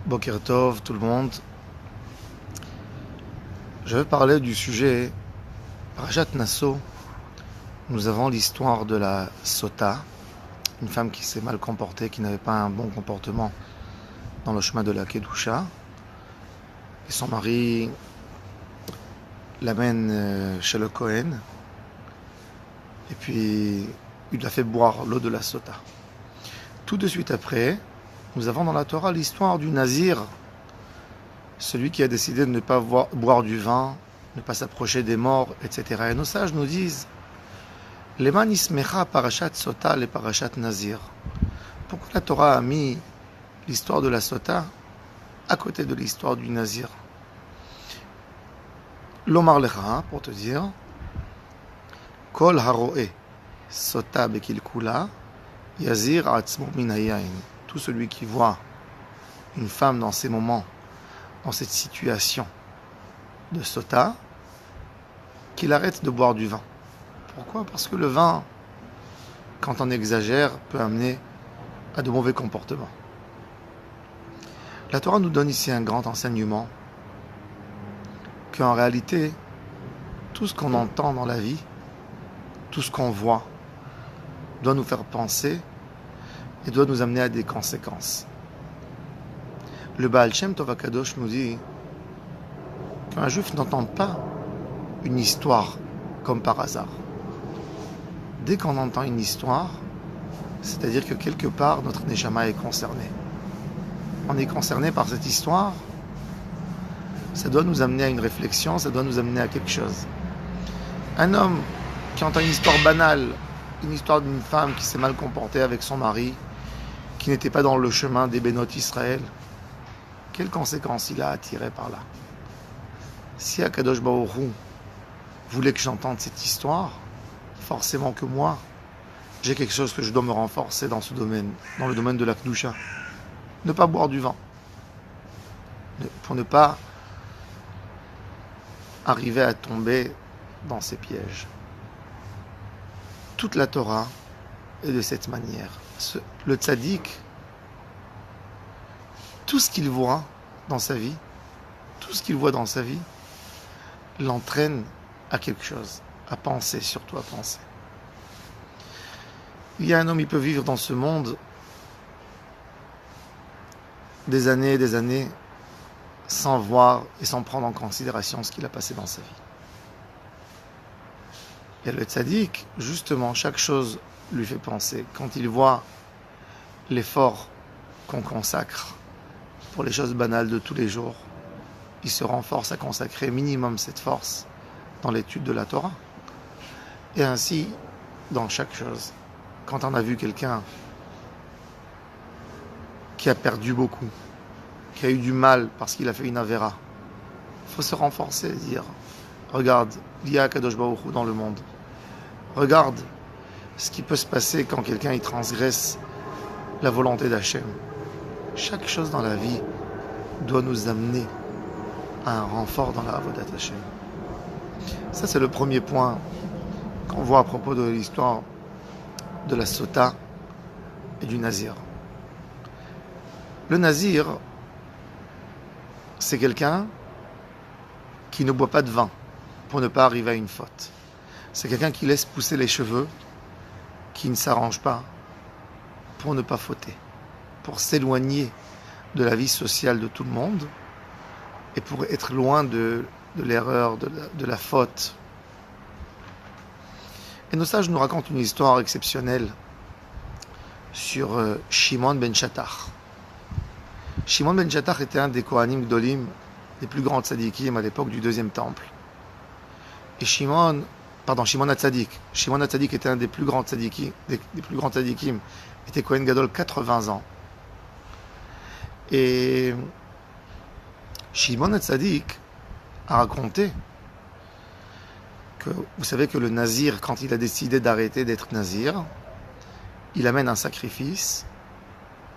Boker Tov, tout le monde. Je vais parler du sujet Parashat Nasso. Nous avons l'histoire de la Sota, une femme qui s'est mal comportée, qui n'avait pas un bon comportement dans le chemin de la Kedusha. Et son mari l'amène chez le Kohen. Et puis, il l'a fait boire l'eau de la Sota. Tout de suite après, nous avons dans la Torah l'histoire du Nazir, celui qui a décidé de ne pas boire du vin, ne pas s'approcher des morts, etc. Et nos sages nous disent Leman ismecha parashat Sota le parashat Nazir. Pourquoi la Torah a mis l'histoire de la Sota à côté de l'histoire du Nazir? L'Omar Lecha, pour te dire, Kol haroe Sota bekilkula yazir atzmo min hayain. Tout celui qui voit une femme dans ces moments, dans cette situation de Sota, qu'il arrête de boire du vin. Pourquoi? Parce que le vin, quand on exagère, peut amener à de mauvais comportements. La Torah nous donne ici un grand enseignement qu'en réalité, tout ce qu'on entend dans la vie, tout ce qu'on voit, doit nous faire penser et doit nous amener à des conséquences. Le Baal Shem Tov HaKadosh nous dit qu'un juif n'entend pas une histoire comme par hasard. Dès qu'on entend une histoire, c'est-à-dire que quelque part notre Neshama est concerné. On est concerné par cette histoire, ça doit nous amener à une réflexion, ça doit nous amener à quelque chose. Un homme qui entend une histoire banale, une histoire d'une femme qui s'est mal comportée avec son mari, qui n'était pas dans le chemin des Bénotes Israël, quelles conséquences il a à tirer par là? Si Akadosh Baruch Hu voulait que j'entende cette histoire, forcément que moi, j'ai quelque chose que je dois me renforcer dans ce domaine, dans le domaine de la Kedusha. Ne pas boire du vin. Pour ne pas arriver à tomber dans ces pièges. Toute la Torah est de cette manière. Le tzaddik, tout ce qu'il voit dans sa vie, l'entraîne à quelque chose, à penser, surtout à penser. Il y a un homme, il peut vivre dans ce monde des années, sans voir et sans prendre en considération ce qu'il a passé dans sa vie. Et le tzaddik, justement, chaque chose lui fait penser. Quand il voit l'effort qu'on consacre pour les choses banales de tous les jours, il se renforce à consacrer minimum cette force dans l'étude de la Torah. Et ainsi, dans chaque chose. Quand on a vu quelqu'un qui a perdu beaucoup, qui a eu du mal parce qu'il a fait une avéra, il faut se renforcer et dire regarde, il y a Kadosh Baruch Hu dans le monde. Regarde ce qui peut se passer quand quelqu'un il transgresse la volonté d'Hachem. Chaque chose dans la vie doit nous amener à un renfort dans la avodat Hachem. Ça, c'est le premier point qu'on voit à propos de l'histoire de la Sota et du Nazir. Le Nazir, c'est quelqu'un qui ne boit pas de vin pour ne pas arriver à une faute. C'est quelqu'un qui laisse pousser les cheveux, qui ne s'arrange pas pour ne pas fauter, pour s'éloigner de la vie sociale de tout le monde et pour être loin de l'erreur, de la faute. Et nos sages nous racontent une histoire exceptionnelle sur Shimon ben Shattach. Shimon ben Shattach était un des Kohanim Gdolim, les plus grands tzadikim à l'époque du deuxième temple. Et Shimon HaTzadik. Shimon HaTzadik était un des plus grands tzadikim, était Kohen Gadol 80 ans. Et Shimon HaTzadik a raconté que, vous savez que le Nazir, quand il a décidé d'arrêter d'être Nazir, il amène un sacrifice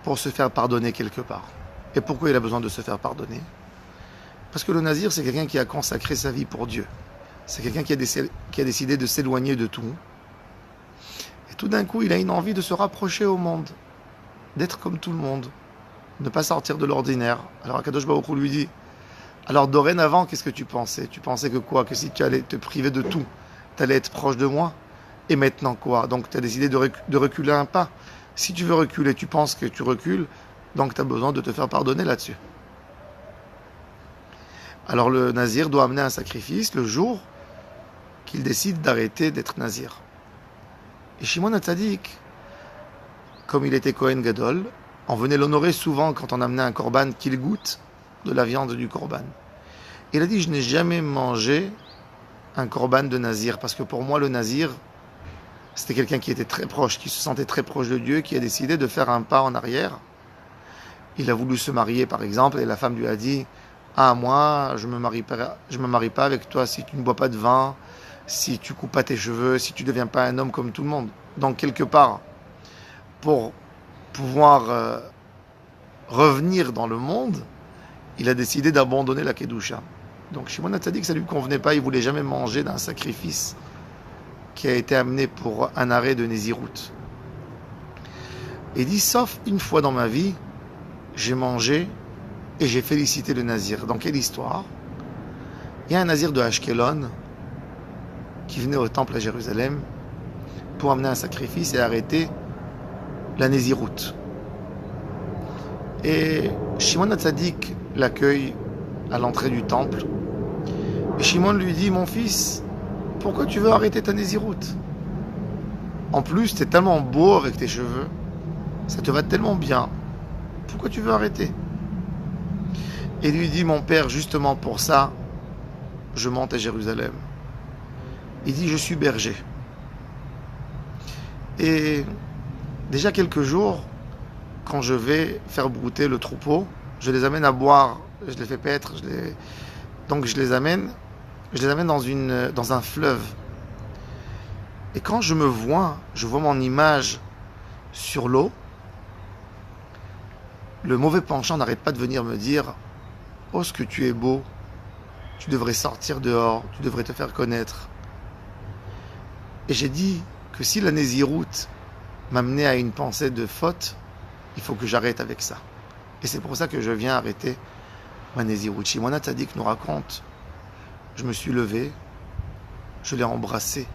pour se faire pardonner quelque part. Et pourquoi il a besoin de se faire pardonner? Parce que le Nazir, c'est quelqu'un qui a consacré sa vie pour Dieu. C'est quelqu'un qui a décidé de s'éloigner de tout. Et tout d'un coup, il a une envie de se rapprocher au monde, d'être comme tout le monde. ne pas sortir de l'ordinaire. Alors Akadosh Baruch Hu lui dit, alors dorénavant, qu'est-ce que tu pensais? Tu pensais que quoi? Que si tu allais te priver de tout, tu allais être proche de moi? Et maintenant quoi? Donc tu as décidé de reculer un pas. Si tu veux reculer, tu penses que tu recules, donc tu as besoin de te faire pardonner là-dessus. Alors le nazir doit amener un sacrifice le jour qu'il décide d'arrêter d'être nazir. Et Shimon HaTzadik, comme il était Kohen Gadol, on venait l'honorer souvent quand on amenait un korban qu'il goûte de la viande du korban. Il a dit, je n'ai jamais mangé un korban de nazir, parce que pour moi le nazir, c'était quelqu'un qui était très proche, qui se sentait très proche de Dieu, qui a décidé de faire un pas en arrière. Il a voulu se marier par exemple, et la femme lui a dit, ah moi, je me marie pas avec toi si tu ne bois pas de vin, si tu coupes pas tes cheveux, si tu ne deviens pas un homme comme tout le monde. Donc quelque part, pour pouvoir revenir dans le monde, il a décidé d'abandonner la Kedusha. Donc Shimon HaTzadik, ça ne lui convenait pas, il ne voulait jamais manger d'un sacrifice qui a été amené pour un arrêt de Nézirut. Il dit, sauf une fois dans ma vie, j'ai mangé et j'ai félicité le nazir. Dans quelle histoire? Il y a un nazir de Ashkelon qui venait au temple à Jérusalem pour amener un sacrifice et arrêter la Nézirut. Et Shimon HaTzadik l'accueille à l'entrée du temple. Et Shimon lui dit, mon fils, pourquoi tu veux arrêter ta Nézirut? En plus, tu es tellement beau avec tes cheveux, ça te va tellement bien. Pourquoi tu veux arrêter? Et lui dit, mon père, justement pour ça, je monte à Jérusalem. Il dit, je suis berger. Et déjà quelques jours, quand je vais faire brouter le troupeau, je les amène à boire, je les fais paître, donc je les amène dans un fleuve. Et quand je vois mon image sur l'eau, le mauvais penchant n'arrête pas de venir me dire, oh ce que tu es beau, tu devrais sortir dehors, tu devrais te faire connaître. Et j'ai dit que si la Nézirut m'amenait à une pensée de faute, il faut que j'arrête avec ça. Et c'est pour ça que je viens arrêter ma Nézirut. Shimon HaTzadik nous raconte, je me suis levé, je l'ai embrassé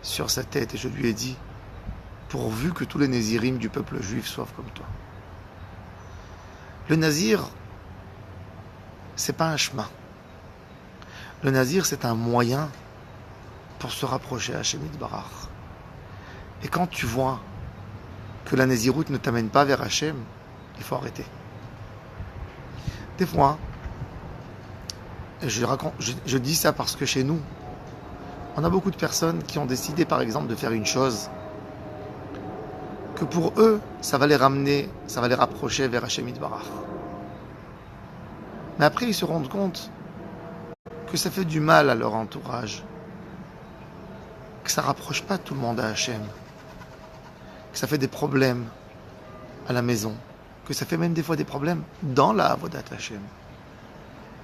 sur sa tête et je lui ai dit, pourvu que tous les Nézirim du peuple juif soient comme toi. Le Nazir, c'est pas un chemin. Le Nazir, c'est un moyen pour se rapprocher à Hashem Yitbarach. Et quand tu vois que la Nézirut ne t'amène pas vers Hashem, il faut arrêter. Des fois, je dis ça parce que chez nous, on a beaucoup de personnes qui ont décidé, par exemple, de faire une chose que pour eux, ça va les ramener, ça va les rapprocher vers Hashem Yitbarach. Mais après, ils se rendent compte que ça fait du mal à leur entourage, que ça rapproche pas tout le monde à Hashem, que ça fait des problèmes à la maison, que ça fait même des fois des problèmes dans la Avodat Hashem.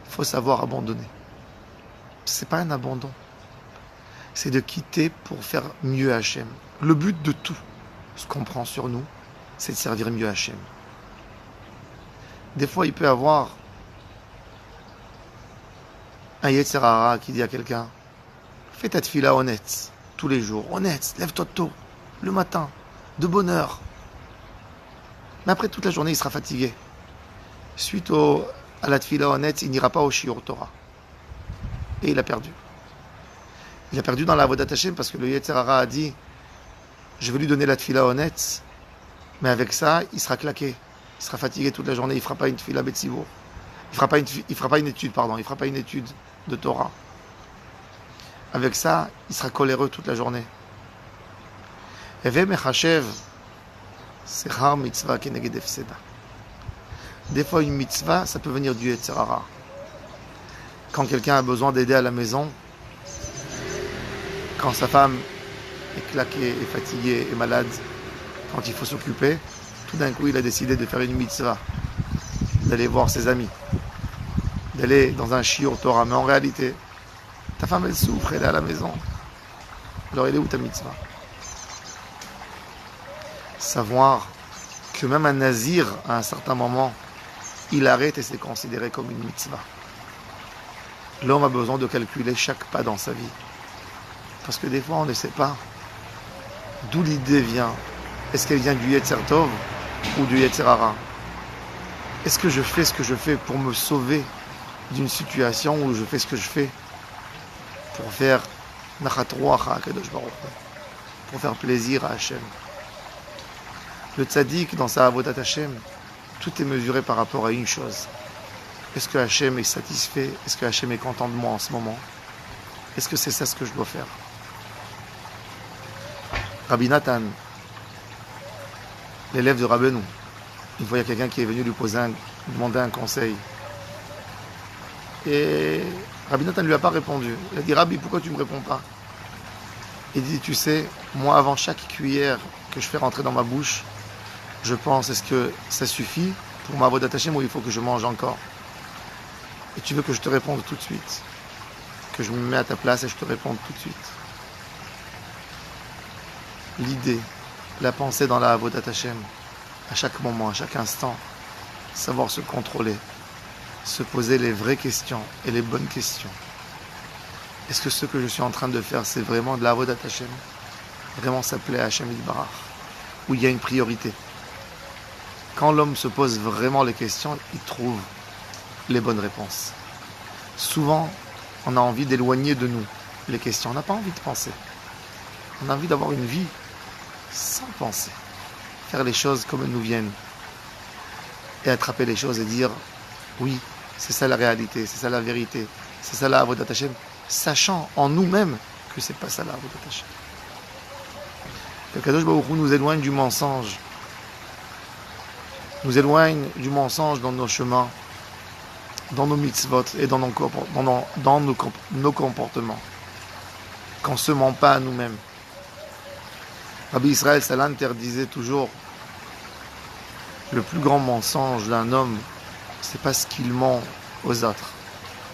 Il faut savoir abandonner. C'est pas un abandon, c'est de quitter pour faire mieux Hashem. Le but de tout ce qu'on prend sur nous, c'est de servir mieux Hashem. Des fois, il peut y avoir un Yetzer Hara qui dit à quelqu'un, fais ta tefila honnête, tous les jours, honnête, lève-toi tôt, le matin, de bonne heure. Mais après toute la journée, il sera fatigué. Suite à la tefila honnête, il n'ira pas au Shiur Torah. Et il a perdu. Il a perdu dans la Avodat Hashem parce que le Yetzer Hara a dit, je vais lui donner la tefila honnête, mais avec ça, il sera claqué. Il sera fatigué toute la journée, il ne fera pas une tefila betzivour. Il ne fera pas une étude de Torah. Avec ça, il sera coléreux toute la journée. Eve mechashev, sechar mitzvah keneged efseda. Des fois, une mitzvah, ça peut venir du Yetzer Hara. Quand quelqu'un a besoin d'aider à la maison, quand sa femme est claquée, est fatiguée, est malade, quand il faut s'occuper, tout d'un coup, il a décidé de faire une mitzvah, d'aller voir ses amis, d'aller dans un shiur Torah. Mais en réalité, ta femme, elle souffre, elle est à la maison. Alors, elle est où ta mitzvah? Savoir que même un nazir, à un certain moment, il arrête et c'est considéré comme une mitzvah. L'homme a besoin de calculer chaque pas dans sa vie. Parce que des fois, on ne sait pas d'où l'idée vient. Est-ce qu'elle vient du Yetzer Tov ou du Yetzer Hara? Est-ce que je fais ce que je fais pour me sauver d'une situation ou je fais ce que je fais pour faire Nachat Ruach HaKadosh Baruch Hu, pour faire plaisir à Hachem? Le tzaddik, dans sa avodat Hachem, tout est mesuré par rapport à une chose. Est-ce que Hachem est satisfait? Est-ce que Hachem est content de moi en ce moment? Est-ce que c'est ça ce que je dois faire? Rabbi Nathan, l'élève de Rabbeinu, une fois il y a quelqu'un qui est venu lui demander un conseil. Et Rabbi Nathan ne lui a pas répondu. Il a dit: Rabbi, pourquoi tu ne me réponds pas? Il dit: tu sais, moi avant chaque cuillère que je fais rentrer dans ma bouche, je pense, est-ce que ça suffit pour ma avodat Hashem ou il faut que je mange encore? Et tu veux que je te réponde tout de suite? Que je me mets à ta place et je te réponde tout de suite? L'idée, la pensée dans la avodat Hashem, à chaque moment, à chaque instant, savoir se contrôler, se poser les vraies questions et les bonnes questions. Est-ce que ce que je suis en train de faire, c'est vraiment de la avodat Hashem? Vraiment ça plaît à Hashem Yitbarach? Ou il y a une priorité? Quand l'homme se pose vraiment les questions, il trouve les bonnes réponses. Souvent, on a envie d'éloigner de nous les questions. On n'a pas envie de penser. On a envie d'avoir une vie sans penser. Faire les choses comme elles nous viennent. Et attraper les choses et dire: oui, c'est ça la réalité, c'est ça la vérité, c'est ça la avodat Hashem, sachant en nous-mêmes que c'est pas ça la avodat Hashem. Le Kadosh Baruch Hu nous éloigne du mensonge. Nous éloigne du mensonge dans nos chemins, dans nos mitzvot et dans nos comportements. Qu'on ne se ment pas à nous-mêmes. Rabbi Israël Salanter disait toujours: le plus grand mensonge d'un homme, c'est pas ce qu'il ment aux autres,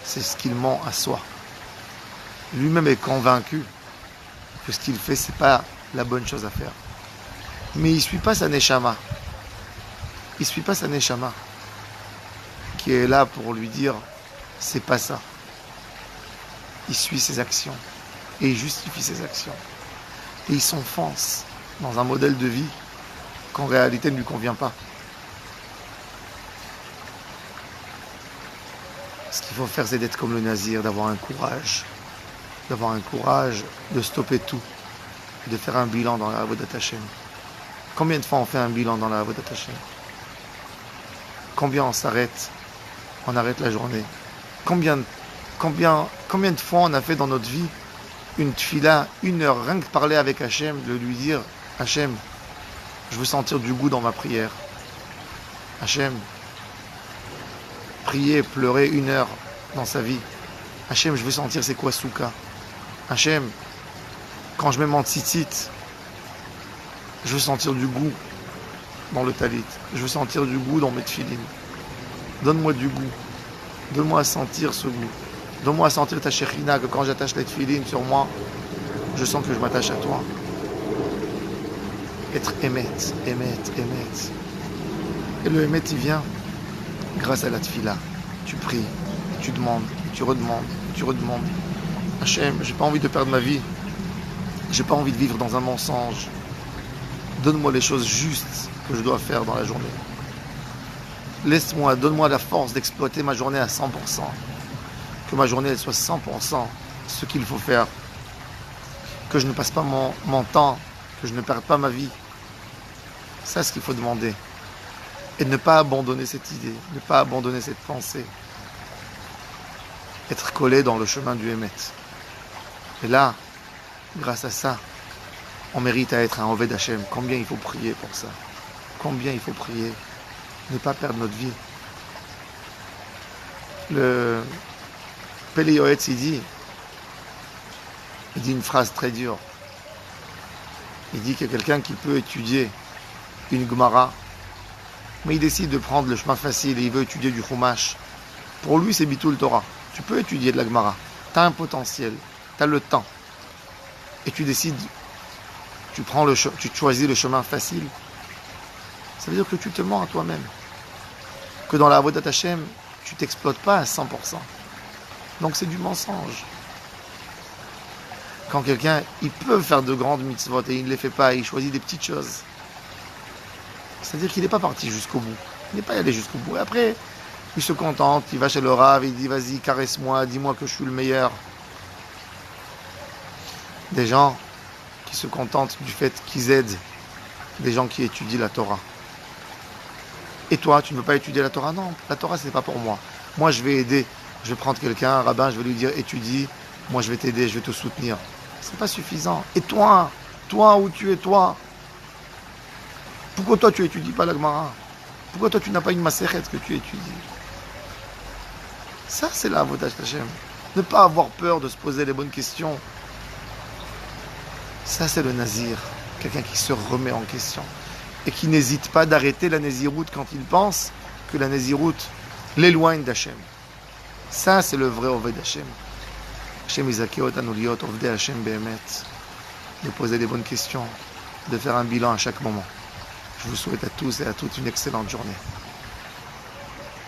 c'est ce qu'il ment à soi. Lui-même est convaincu que ce qu'il fait, c'est pas la bonne chose à faire. Mais il ne suit pas sa neshama. Il ne suit pas sa neshama qui est là pour lui dire: c'est pas ça. Il suit ses actions et il justifie ses actions. Et il s'enfonce dans un modèle de vie qu'en réalité ne lui convient pas. Ce qu'il faut faire, c'est d'être comme le nazir, d'avoir un courage de stopper tout et de faire un bilan dans la avodat Hashem. Combien de fois on fait un bilan dans la avodat Hashem? Combien on s'arrête? On arrête la journée. Combien de fois on a fait dans notre vie une tfila, 1 heure, rien que parler avec Hachem, de lui dire: Hachem, je veux sentir du goût dans ma prière. Hachem, prier, pleurer 1 heure dans sa vie. Hachem, je veux sentir c'est quoi souka. Hachem, quand je mets mon tzitzit, je veux sentir du goût dans le talit. Je veux sentir du goût dans mes tfilines. Donne-moi du goût. Donne-moi à sentir ce goût. Donne-moi à sentir ta shechina, que quand j'attache les tfilines sur moi, je sens que je m'attache à toi. Être émet. Et le émet, il vient grâce à la tfila. Tu pries, tu demandes, tu redemandes. Hachem, j'ai pas envie de perdre ma vie. J'ai pas envie de vivre dans un mensonge. Donne-moi les choses justes que je dois faire dans la journée. Donne-moi la force d'exploiter ma journée à 100%. Que ma journée elle soit 100% ce qu'il faut faire. Que je ne passe pas mon temps, que je ne perde pas ma vie. C'est ce qu'il faut demander. Et ne pas abandonner cette idée, ne pas abandonner cette pensée. Être collé dans le chemin du Hémet. Et là, grâce à ça, on mérite à être un Oved Hashem. Combien il faut prier pour ça? Combien il faut prier? Ne pas perdre notre vie. Le Pele Yoetz, il dit une phrase très dure. Il dit qu'il y a quelqu'un qui peut étudier une Gemara, mais il décide de prendre le chemin facile et il veut étudier du Chumash. Pour lui, c'est Bitul Torah. Tu peux étudier de la Gemara. Tu as un potentiel, tu as le temps. Et tu décides, tu choisis le chemin facile. Ça veut dire que tu te mens à toi-même. que dans la Avodat Hashem, tu t'exploites pas à 100%. Donc c'est du mensonge. Quand quelqu'un, il peut faire de grandes mitzvot et il ne les fait pas, il choisit des petites choses. C'est-à-dire qu'il n'est pas parti jusqu'au bout. Il n'est pas allé jusqu'au bout. Et après, il se contente, il va chez le Rav, il dit vas-y, caresse-moi, dis-moi que je suis le meilleur. Des gens qui se contentent du fait qu'ils aident des gens qui étudient la Torah. Et toi, tu ne veux pas étudier la Torah? Non, la Torah, ce n'est pas pour moi. Moi, je vais aider. Je vais prendre quelqu'un, un rabbin, je vais lui dire étudie, moi je vais t'aider, je vais te soutenir. Ce n'est pas suffisant. Et toi, où tu es, toi? Pourquoi toi, tu n'étudies pas la Gemara? Pourquoi toi, tu n'as pas une Maseret que tu étudies? Ça, c'est la Avodat Hashem. Ne pas avoir peur de se poser les bonnes questions. Ça, c'est le Nazir. Quelqu'un qui se remet en question. Et qui n'hésite pas d'arrêter la Naziroute quand il pense que la Naziroute l'éloigne d'Hachem. Ça, c'est le vrai Oved Hashem. Hashem Izakeot Anuliot, Oved Hashem Behemet. De poser des bonnes questions, de faire un bilan à chaque moment. Je vous souhaite à tous et à toutes une excellente journée.